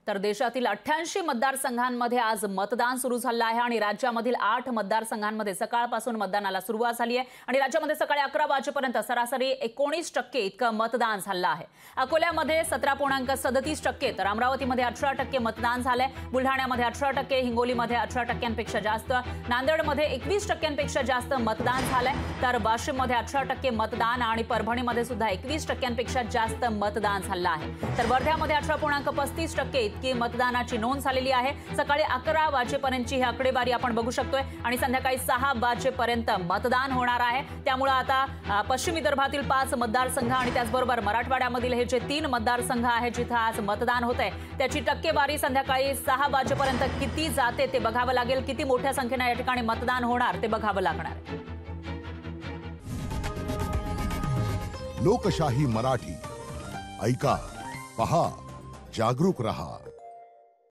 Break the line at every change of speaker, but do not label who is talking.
तर देशातील 88 मतदारसंघांमध्ये आज मतदान सुरू झालं आहे आणि राज्यामधील 8 मतदारसंघांमध्ये सकाळपासून मतदानाला सुरुवात झाली आहे आणि राज्यामध्ये सकाळी 11 वाजेपर्यंत सरासरी 19% इतकं मतदान झालं आहे। अकोल्यामध्ये 17.37%, तर अमरावतीमध्ये 18% मतदान झालंय, बुलढाण्यामध्ये 18%, हिंगोलीमध्ये 18%पेक्षा जास्त, नांदेडमध्ये 21%पेक्षा जास्त मतदान झालंय, तर वाशिममध्ये 18% मतदान आणि परभणीमध्ये सुद्धा 21%पेक्षा जास्त मतदान झालं आहे। तर वर्ध्यामध्ये 18.35% इतकी मतदानाची नोंद झालेली आहे। सकाळी 11 वाजेपर्यंतची ही आकडेवारी आपण बघू शकतोय आणि संध्याकाळी 6 वाजेपर्यंत मतदान होणार आहे। त्यामुळे आता पश्चिम विदर्भातील 5 मतदारसंघ आणि त्याचबरोबर मराठवाड्यामधील हे जे 3 मतदारसंघ आहेत जिथे आज मतदान होतंय त्याची टक्केवारी संध्याकाळी 6 वाजेपर्यंत किती जाते ते बघावं लागेल। किती मोठ्या संख्येने या ठिकाणी मतदान होणार ते बघावं लागणार आहे।
लोकशाही मराठी ऐका, पहा, जागरूक रहा।